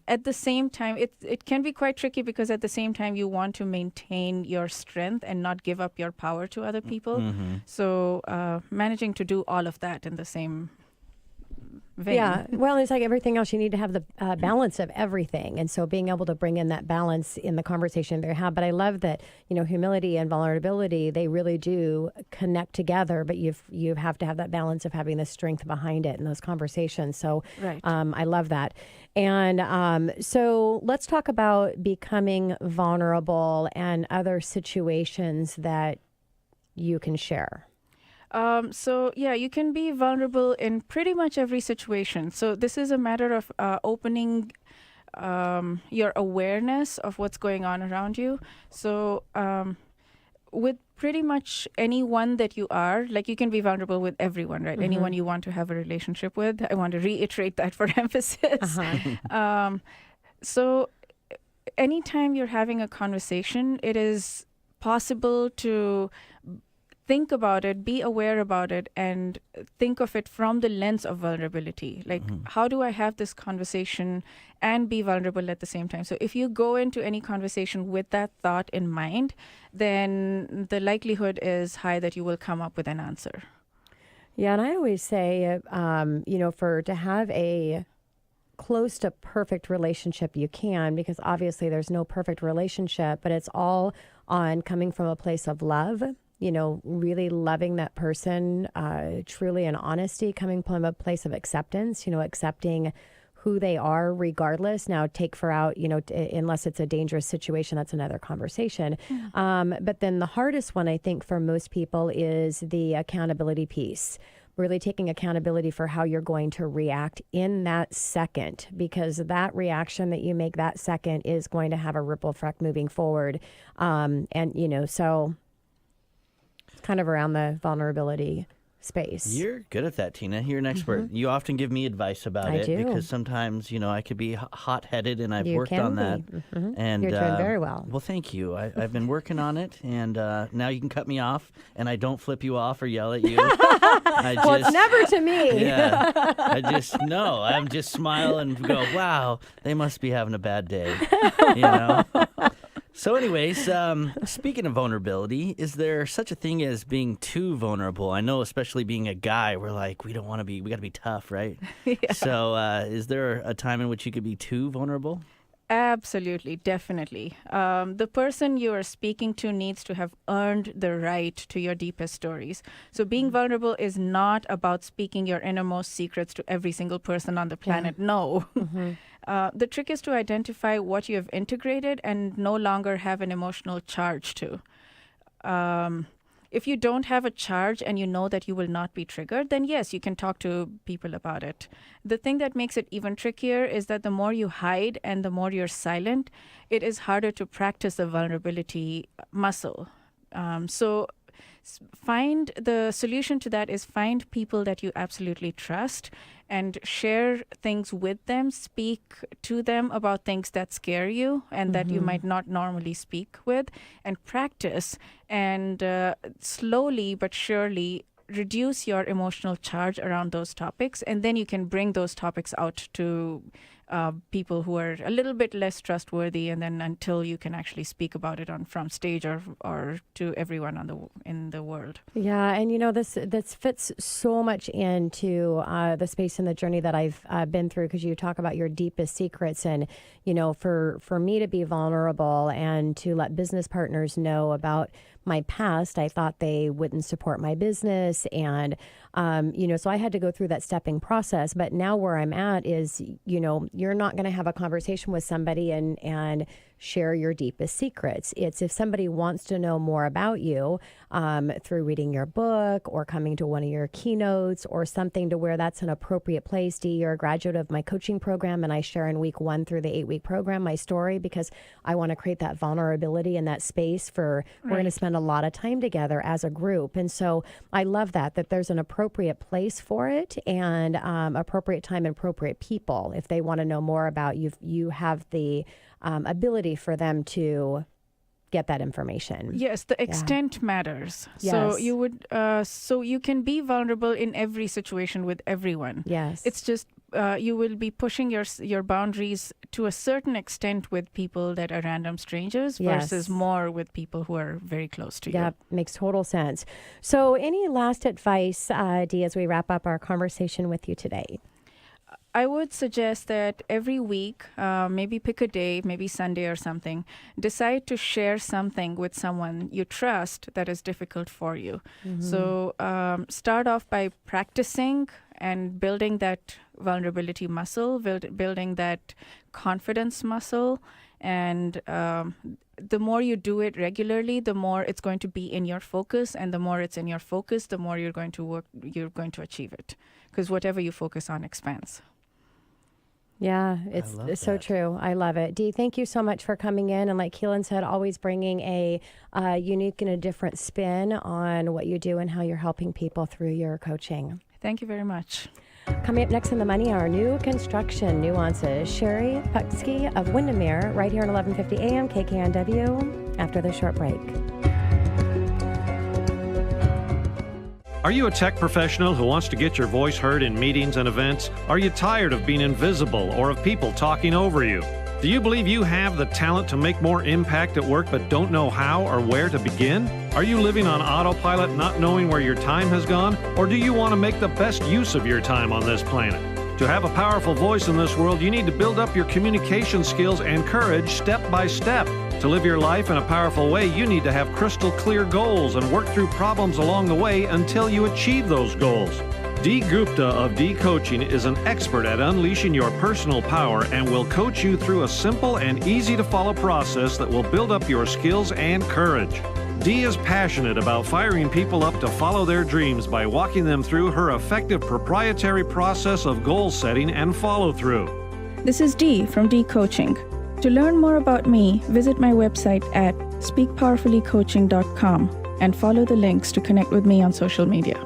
at the same time, it can be quite tricky, because at the same time you want to maintain your strength and not give up your power to other people. So managing to do all of that in the same vein. Yeah, well, it's like everything else. You need to have the balance of everything, and so being able to bring in that balance in the conversation they have. But I love that, humility and vulnerability, they really do connect together. But you have to have that balance of having the strength behind it in those conversations. So I love that. And so let's talk about becoming vulnerable and other situations that you can share. You can be vulnerable in pretty much every situation. So this is a matter of opening your awareness of what's going on around you. So with pretty much anyone that you are, like you can be vulnerable with everyone, right? Anyone you want to have a relationship with. I want to reiterate that for emphasis. So anytime you're having a conversation, it is possible to think about it, be aware about it, and think of it from the lens of vulnerability. Like, how do I have this conversation and be vulnerable at the same time? So if you go into any conversation with that thought in mind, then the likelihood is high that you will come up with an answer. Yeah, and I always say, to have a close to perfect relationship, you can, because obviously there's no perfect relationship, but it's all on coming from a place of love. Really loving that person, truly in honesty, coming from a place of acceptance, accepting who they are regardless. Now, take for out, unless it's a dangerous situation, that's another conversation. But then the hardest one, I think, for most people is the accountability piece. Really taking accountability for how you're going to react in that second, because that reaction that you make that second is going to have a ripple effect moving forward. So kind of around the vulnerability space. You're good at that, Tina. You're an expert. You often give me advice about I it do. because sometimes, I could be hot-headed, and I've You worked can on that. And You're doing very well. Well, thank you. I've been working on it, and now you can cut me off, and I don't flip you off or yell at you. It's never to me. Yeah. I'm just smile and go, wow, they must be having a bad day. So anyways, speaking of vulnerability, is there such a thing as being too vulnerable? I know, especially being a guy, we're like, we got to be tough, right? Yeah. So is there a time in which you could be too vulnerable? Absolutely, definitely. The person you are speaking to needs to have earned the right to your deepest stories. So being vulnerable is not about speaking your innermost secrets to every single person on the planet. No. The trick is to identify what you have integrated and no longer have an emotional charge to. If you don't have a charge and you know that you will not be triggered, then yes, you can talk to people about it. The thing that makes it even trickier is that the more you hide and the more you're silent, it is harder to practice the vulnerability muscle. So find the solution to that is find people that you absolutely trust and share things with them, speak to them about things that scare you and that you might not normally speak with, and practice and slowly but surely reduce your emotional charge around those topics, and then you can bring those topics out to people who are a little bit less trustworthy, and then until you can actually speak about it from stage or to everyone in the world. Yeah, and this fits so much into the space and the journey that I've been through, because you talk about your deepest secrets, and for me to be vulnerable and to let business partners know about my past, I thought they wouldn't support my business, and so I had to go through that stepping process. But now where I'm at is, you're not going to have a conversation with somebody and share your deepest secrets. It's if somebody wants to know more about you through reading your book or coming to one of your keynotes or something to where that's an appropriate place. Dee, you're a graduate of my coaching program, and I share in week 1 through the 8-week program my story, because I want to create that vulnerability in that space we're going to spend a lot of time together as a group. And so I love that there's an appropriate place for it, and appropriate time and appropriate people. If they want to know more about you, you have the ability for them to get that information. Yes, the extent matters. Yes. So you can be vulnerable in every situation with everyone. Yes. It's just you will be pushing your boundaries to a certain extent with people that are random strangers versus more with people who are very close to you. Yeah, makes total sense. So any last advice, Dee, as we wrap up our conversation with you today? I would suggest that every week, maybe pick a day, maybe Sunday or something, decide to share something with someone you trust that is difficult for you. So start off by practicing and building that vulnerability muscle, building that confidence muscle. And the more you do it regularly, the more it's going to be in your focus. And the more it's in your focus, the more you're going to achieve it. Because whatever you focus on expands. Yeah, it's so true. I love it. Dee, thank you so much for coming in. And like Keelan said, always bringing a unique and a different spin on what you do and how you're helping people through your coaching. Thank you very much. Coming up next in the Money Hour, new construction nuances. Sherry Putsky of Windermere, right here at 1150 AM KKNW, after the short break. Are you a tech professional who wants to get your voice heard in meetings and events? Are you tired of being invisible or of people talking over you? Do you believe you have the talent to make more impact at work but don't know how or where to begin? Are you living on autopilot not knowing where your time has gone? Or do you want to make the best use of your time on this planet? To have a powerful voice in this world, you need to build up your communication skills and courage step by step. To live your life in a powerful way, you need to have crystal clear goals and work through problems along the way until you achieve those goals. Dee Gupta of Dee Coaching is an expert at unleashing your personal power and will coach you through a simple and easy-to-follow process that will build up your skills and courage. Dee is passionate about firing people up to follow their dreams by walking them through her effective proprietary process of goal setting and follow-through. This is Dee from Dee Coaching. To learn more about me, visit my website at speakpowerfullycoaching.com and follow the links to connect with me on social media.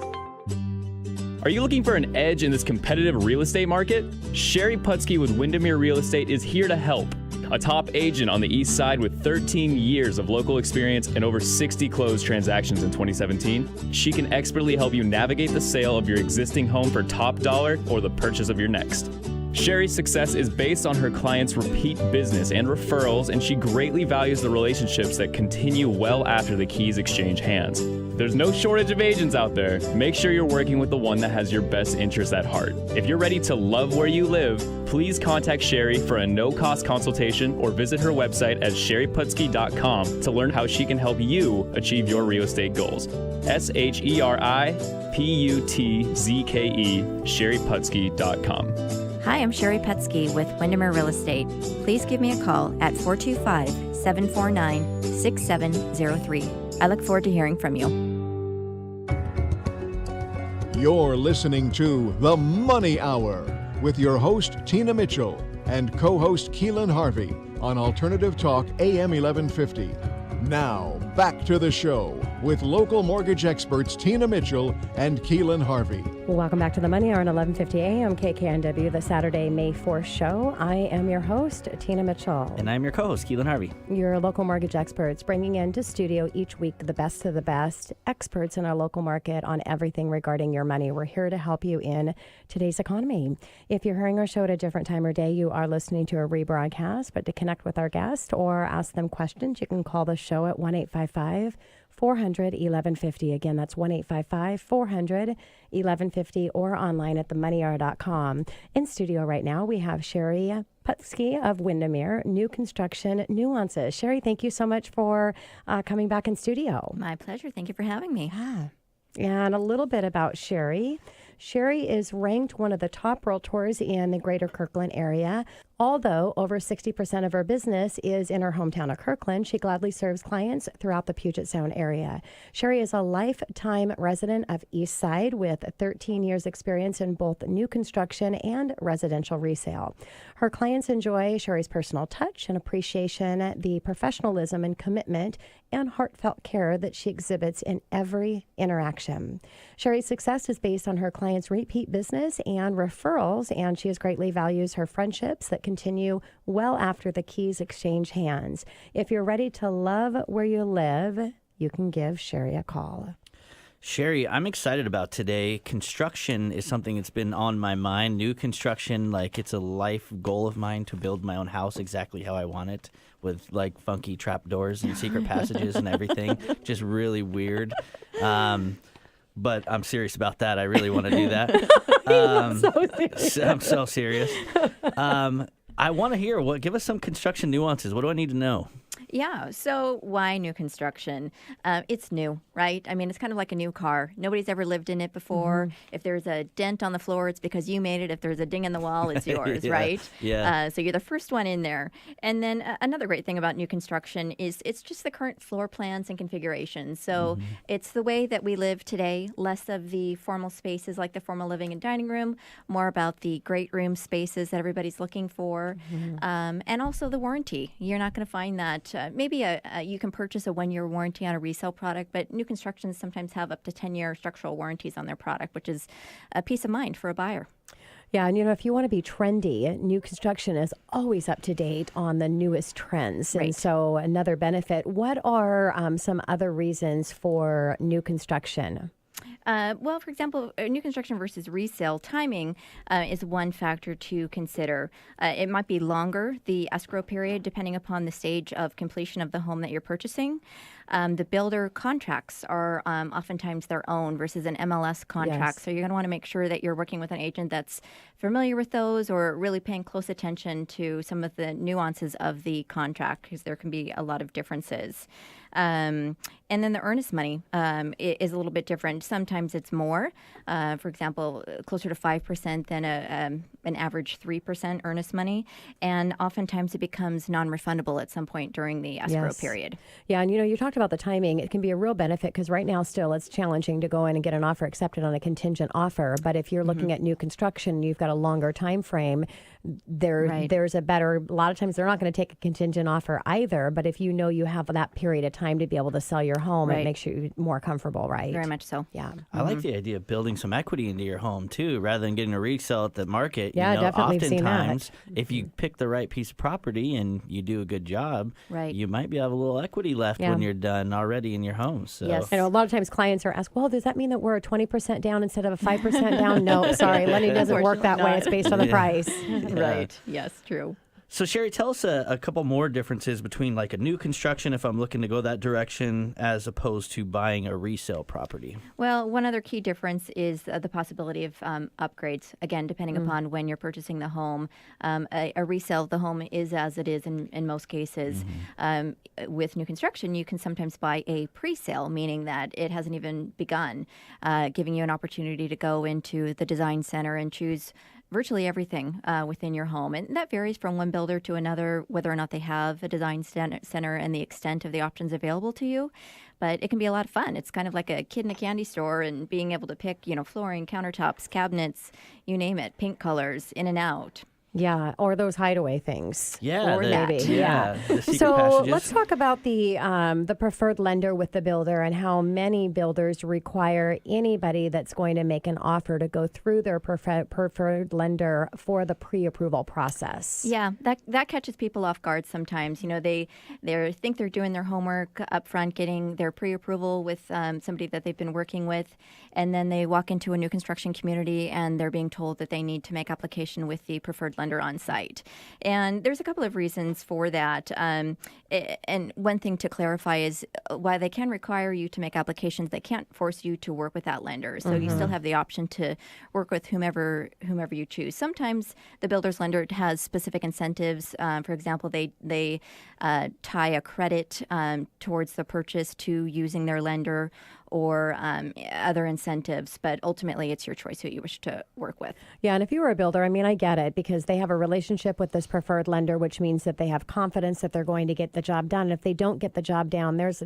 Are you looking for an edge in this competitive real estate market? Sherry Putsky with Windermere Real Estate is here to help. A top agent on the East Side with 13 years of local experience and over 60 closed transactions in 2017, she can expertly help you navigate the sale of your existing home for top dollar or the purchase of your next. Sherry's success is based on her clients' repeat business and referrals, and she greatly values the relationships that continue well after the keys exchange hands. There's no shortage of agents out there. Make sure you're working with the one that has your best interests at heart. If you're ready to love where you live, please contact Sherry for a no-cost consultation or visit her website at sherryputsky.com to learn how she can help you achieve your real estate goals. SherryPutzke, sherryputsky.com. Hi, I'm Sherry Putsky with Windermere Real Estate. Please give me a call at 425-749-6703. I look forward to hearing from you. You're listening to The Money Hour with your host, Tina Mitchell, and co-host Keelan Harvey on Alternative Talk AM 1150. Now, back to the show with local mortgage experts Tina Mitchell and Keelan Harvey. Welcome back to the Money Hour on 1150 AM KKNW, the Saturday, May 4th show. I am your host, Tina Mitchell. And I'm your co-host, Keelan Harvey. Your local mortgage experts, bringing into studio each week the best of the best experts in our local market on everything regarding your money. We're here to help you in today's economy. If you're hearing our show at a different time or day, you are listening to a rebroadcast, but to connect with our guest or ask them questions, you can call the show at 1-855-400-1150. Again, that's 1-855-400-1150 or online at themoneyhour.com. In studio right now, we have Sherry Putsky of Windermere, New Construction Nuances. Sherry, thank you so much for coming back in studio. My pleasure. Thank you for having me. Yeah. And a little bit about Sherry. Sherry is ranked one of the top realtors in the greater Kirkland area. Although over 60% of her business is in her hometown of Kirkland, she gladly serves clients throughout the Puget Sound area. Sherry is a lifetime resident of East Side with 13 years experience in both new construction and residential resale. Her clients enjoy Sherry's personal touch and appreciation, the professionalism and commitment and heartfelt care that she exhibits in every interaction. Sherry's success is based on her clients' repeat business and referrals, and she greatly values her friendships that continue well after the keys exchange hands. If you're ready to love where you live, you can give Sherry a call. Sherry, I'm excited about today. Construction is something that's been on my mind. New construction, like it's a life goal of mine to build my own house exactly how I want it, with like funky trapdoors and secret passages and everything. Just really weird. But I'm serious about that. I really want to do that. I'm so serious. I want to hear give us some construction nuances. What do I need to know? Yeah. So why new construction? It's new, right? I mean, it's kind of like a new car. Nobody's ever lived in it before. If there's a dent on the floor, it's because you made it. If there's a ding in the wall, it's yours, Yeah, right? yeah. So you're the first one in there. And then another great thing about new construction is it's just the current floor plans and configurations. So it's the way that we live today, less of the formal spaces like the formal living and dining room, more about the great room spaces that everybody's looking for, and also the warranty. You're not going to find that. Maybe you can purchase a 1-year warranty on a resale product, but new constructions sometimes have up to 10-year structural warranties on their product, which is a peace of mind for a buyer. Yeah, and if you want to be trendy, new construction is always up to date on the newest trends. And Right. so another benefit. What are some other reasons for new construction? Well, for example, new construction versus resale, timing is one factor to consider. It might be longer, the escrow period, depending upon the stage of completion of the home that you're purchasing. The builder contracts are oftentimes their own versus an MLS contract. Yes. So you're going to want to make sure that you're working with an agent that's familiar with those or really paying close attention to some of the nuances of the contract because there can be a lot of differences. And then the earnest money is a little bit different. Sometimes it's more, for example, closer to 5% than an average 3% earnest money. And oftentimes it becomes non-refundable at some point during the escrow Yes. period. Yeah, and you talked about the timing. It can be a real benefit because right now still it's challenging to go in and get an offer accepted on a contingent offer. But if you're looking at new construction, you've got a longer time frame. Right. There's a lot of times they're not going to take a contingent offer either. But if you know you have that period of time to be able to sell your home, it Right. makes you more comfortable, right? Very much so. Yeah. I like the idea of building some equity into your home too, rather than getting a resale at the market. Yeah, definitely seen that. Oftentimes, if you pick the right piece of property and you do a good job, Right. you might be have a little equity left Yeah. when you're done already in your home. So Yes. I know a lot of times clients are asked, well, does that mean that we're 20% down instead of a 5% down? No, sorry, lending doesn't work that way. It's based on the price. Right. Yes, true. So Sherry, tell us a couple more differences between like a new construction, if I'm looking to go that direction, as opposed to buying a resale property. Well, one other key difference is the possibility of upgrades. Again, depending upon when you're purchasing the home. A resale, the home is as it is in most cases. With new construction, you can sometimes buy a pre-sale, meaning that it hasn't even begun, giving you an opportunity to go into the design center and choose virtually everything within your home. And that varies from one builder to another, whether or not they have a design center and the extent of the options available to you. But it can be a lot of fun. It's kind of like a kid in a candy store and being able to pick, flooring, countertops, cabinets, you name it, paint colors, in and out. Yeah, or those hideaway things. Yeah, or the- maybe. yeah, the secret So passages. let's talk about the preferred lender with the builder and how many builders require anybody that's going to make an offer to go through their preferred lender for the pre-approval process. Yeah, that catches people off guard sometimes. They think they're doing their homework up front, getting their pre-approval with somebody that they've been working with, and then they walk into a new construction community and they're being told that they need to make application with the preferred lender on site. And there's a couple of reasons for that. And one thing to clarify is while they can require you to make applications, they can't force you to work with that lender. So you still have the option to work with whomever you choose. Sometimes the builder's lender has specific incentives. For example, they tie a credit towards the purchase to using their lender or other incentives, but ultimately it's your choice who you wish to work with. Yeah, and if you were a builder, I get it because they have a relationship with this preferred lender, which means that they have confidence that they're going to get the job done. And if they don't get the job done, there's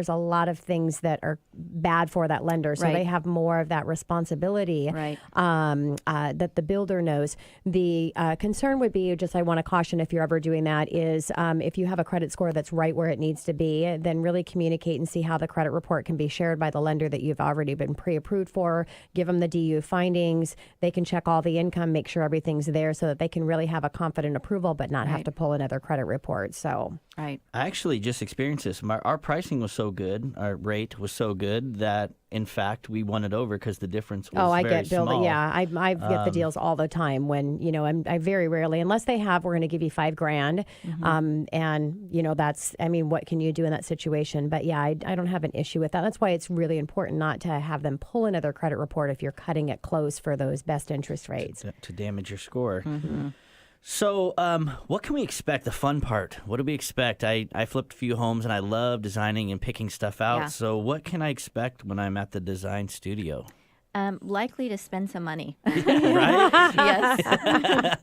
a lot of things that are bad for that lender. So Right. they have more of that responsibility Right. that the builder knows. The concern would be, I want to caution if you're ever doing that, is if you have a credit score that's right where it needs to be, then really communicate and see how the credit report can be shared by the lender that you've already been pre-approved for. Give them the DU findings. They can check all the income, make sure everything's there so that they can really have a confident approval but not have Right. to pull another credit report. So Right. I actually just experienced this. Our pricing was so good, our rate was so good that, in fact, we won it over because the difference was I very get billed. small. Yeah, I get the deals all the time when, I very rarely, unless they have, we're going to give you $5,000. And, that's, what can you do in that situation? But yeah, I don't have an issue with that. That's why it's really important not to have them pull another credit report if you're cutting it close for those best interest rates. To damage your score. So, what can we expect? The fun part. What do we expect? I flipped a few homes, and I love designing and picking stuff out. Yeah. So, what can I expect when I'm at the design studio? Likely to spend some money. Right? Yes.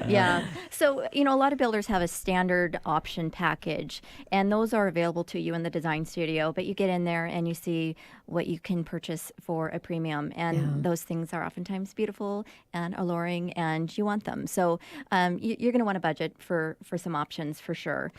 Yeah. So, a lot of builders have a standard option package, and those are available to you in the design studio. But you get in there and you see what you can purchase for a premium, and those things are oftentimes beautiful and alluring, and you want them. So, you're going to want to budget for some options for sure.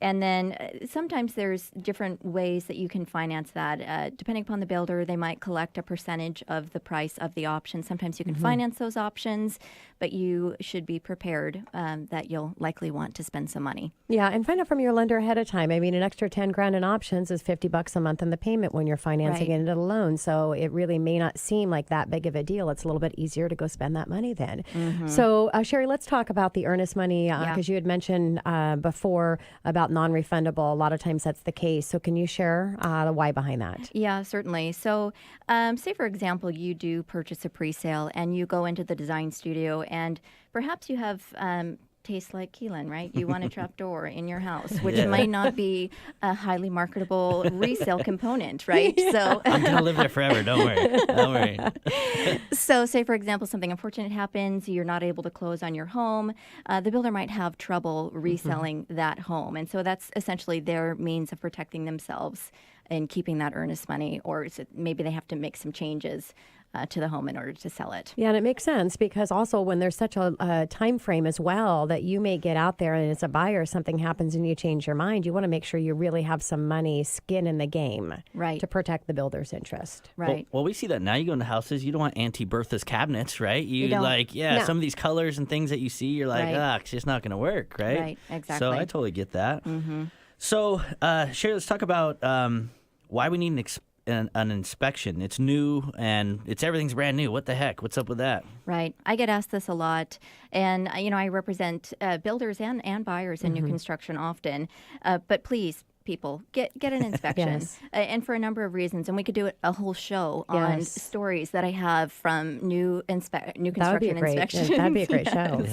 And then sometimes there's different ways that you can finance that. Depending upon the builder, they might collect a percentage of the price of the option. Sometimes you can finance those options, but you should be prepared that you'll likely want to spend some money. Yeah, and find out from your lender ahead of time. I mean, an extra $10,000 in options is $50 a month in the payment when you're financing it into the loan. So it really may not seem like that big of a deal. It's a little bit easier to go spend that money then. So Sherry, let's talk about the earnest money because you had mentioned before about non-refundable. A lot of times that's the case. So can you share the why behind that? Yeah, certainly. So say, for example, you do purchase a pre-sale and you go into the design studio and perhaps you have taste like Keelan, right? You want a trap door in your house, which might not be a highly marketable resale component, right? So I'm going to live there forever. Don't worry. Don't worry. So say, for example, something unfortunate happens, you're not able to close on your home. The builder might have trouble reselling that home. And so that's essentially their means of protecting themselves and keeping that earnest money, or maybe they have to make some changes to the home in order to sell it. Yeah, and it makes sense because also when there's such a time frame as well that you may get out there and as a buyer, something happens and you change your mind, you want to make sure you really have some money, skin in the game, right, to protect the builder's interest. Right. Well, we see that now. You go into houses, you don't want Auntie Bertha's cabinets, right? You don't. like, No. some of these colors and things that you see, you're like, it's just not going to work, right? Right, exactly. So I totally get that. So, Sherry, let's talk about why we need an inspection. It's new and everything's brand new. What the heck? What's up with that? Right. I get asked this a lot. And, I represent builders and buyers in new construction often. But please, people, get an inspection. And for a number of reasons. And we could do a whole show on stories that I have from new construction inspections. That'd be a great show.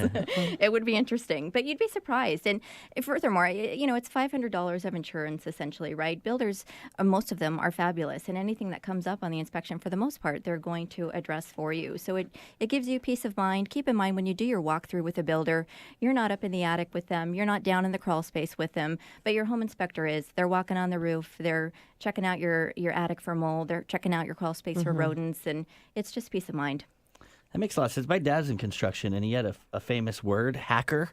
It would be interesting. But you'd be surprised. And furthermore, it's $500 of insurance, essentially, right? Builders, most of them are fabulous. And anything that comes up on the inspection, for the most part, they're going to address for you. So it gives you peace of mind. Keep in mind when you do your walkthrough with a builder, you're not up in the attic with them. You're not down in the crawl space with them. But your home inspector is. They're walking on the roof. They're checking out your attic for mold. They're checking out your crawl space for rodents. And it's just peace of mind. That makes a lot of sense. My dad's in construction, and he had a famous word, hacker.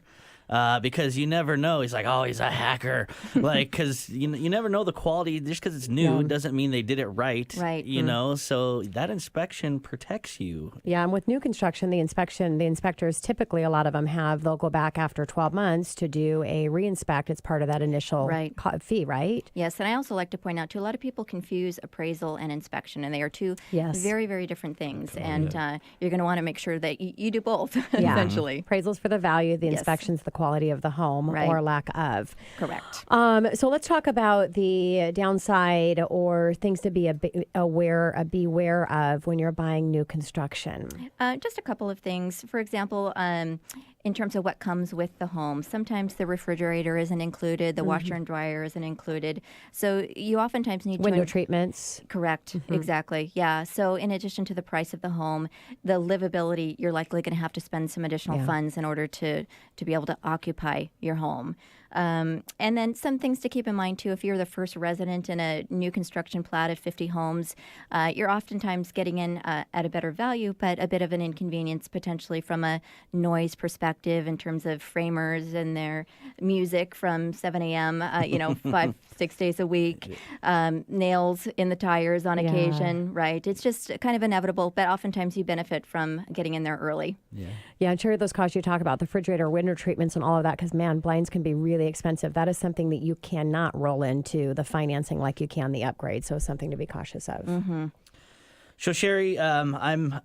Because you never know. He's like, oh, he's a hacker. Like, because you never know the quality. Just because it's new doesn't mean they did it right. Right. You know, so that inspection protects you. Yeah, and with new construction, the inspectors, typically a lot of them they'll go back after 12 months to do a re-inspect. It's part of that initial fee, right? Yes, and I also like to point out, too, a lot of people confuse appraisal and inspection, and they are two very, very different things. And you're going to want to make sure that you do both, essentially. Appraisal's for the value, the inspection's the quality of the home or lack of. Correct. So let's talk about the downside or things to be beware of when you're buying new construction. Just a couple of things. For example, in terms of what comes with the home, sometimes the refrigerator isn't included, the washer and dryer isn't included. So you oftentimes need window treatments. Correct. Exactly. Yeah. So in addition to the price of the home, the livability, you're likely going to have to spend some additional funds in order to be able to occupy your home. And then some things to keep in mind, too. If you're the first resident in a new construction plat of 50 homes, you're oftentimes getting in at a better value, but a bit of an inconvenience potentially from a noise perspective in terms of framers and their music from 7 a.m., 5-6 days a week, nails in the tires on occasion, right? It's just kind of inevitable, but oftentimes you benefit from getting in there early. Yeah, and sure, those costs you talk about, the refrigerator, window treatments, and all of that, because, man, blinds can be really expensive. That is something that you cannot roll into the financing like you can the upgrade, so something to be cautious of. So Sherry, I'm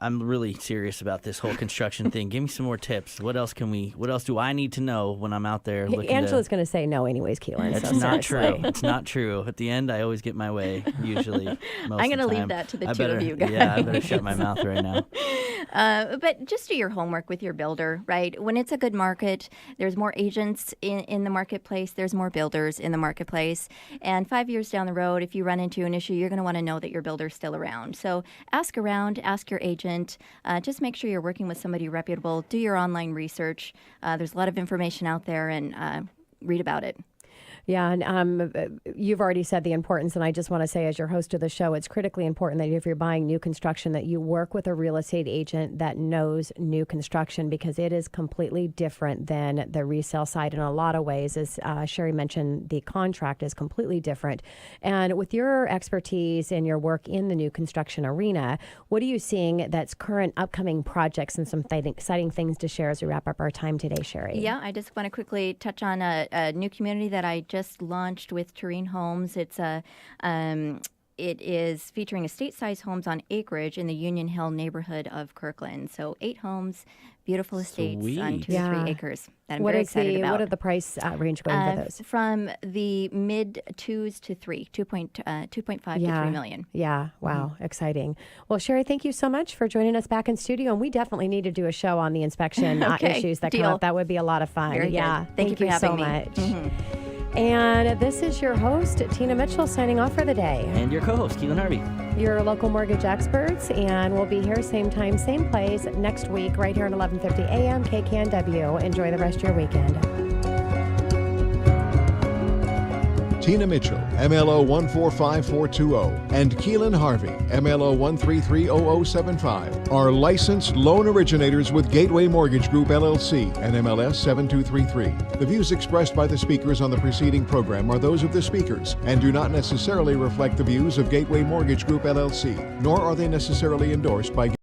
really serious about this whole construction thing. Give me some more tips. What else do I need to know when I'm out there looking? Angela's going to say no anyways, Keelan. It's so not seriously. true. It's not true. At the end, I always get my way. Usually, I'm going to leave that to the two of you guys. Yeah, I better shut my mouth right now. But just do your homework with your builder, right? When it's a good market, there's more agents in the marketplace. There's more builders in the marketplace. And 5 years down the road, if you run into an issue, you're going to want to know that your builder's still around. So ask around, ask your agent. Just make sure you're working with somebody reputable. Do your online research. There's a lot of information out there, and read about it. Yeah, and you've already said the importance, and I just want to say, as your host of the show, it's critically important that if you're buying new construction, that you work with a real estate agent that knows new construction, because it is completely different than the resale side in a lot of ways. As Sherry mentioned, the contract is completely different. And with your expertise and your work in the new construction arena, what are you seeing that's current upcoming projects and some exciting things to share as we wrap up our time today, Sherry? Yeah, I just want to quickly touch on a new community that I just launched with Tureen Homes. It is featuring estate-size homes on acreage in the Union Hill neighborhood of Kirkland. So 8 homes, beautiful estates on 2 to 3 acres that I'm very excited about. What are the price range going for those? From the mid 2s to 2.5 to 3 million. Yeah, wow, exciting. Well, Sherry, thank you so much for joining us back in studio, and we definitely need to do a show on the inspection issues that come up. That would be a lot of fun. Very good. Thank you for having so me. much. Mm-hmm. And this is your host, Tina Mitchell, signing off for the day. And your co-host, Keelan Harvey. Your local mortgage experts, and we'll be here same time, same place next week, right here at 11:50 a.m. KKNW. Enjoy the rest of your weekend. Tina Mitchell, MLO 145420, and Keelan Harvey, MLO 1330075, are licensed loan originators with Gateway Mortgage Group, LLC, and MLS 7233. The views expressed by the speakers on the preceding program are those of the speakers and do not necessarily reflect the views of Gateway Mortgage Group, LLC, nor are they necessarily endorsed by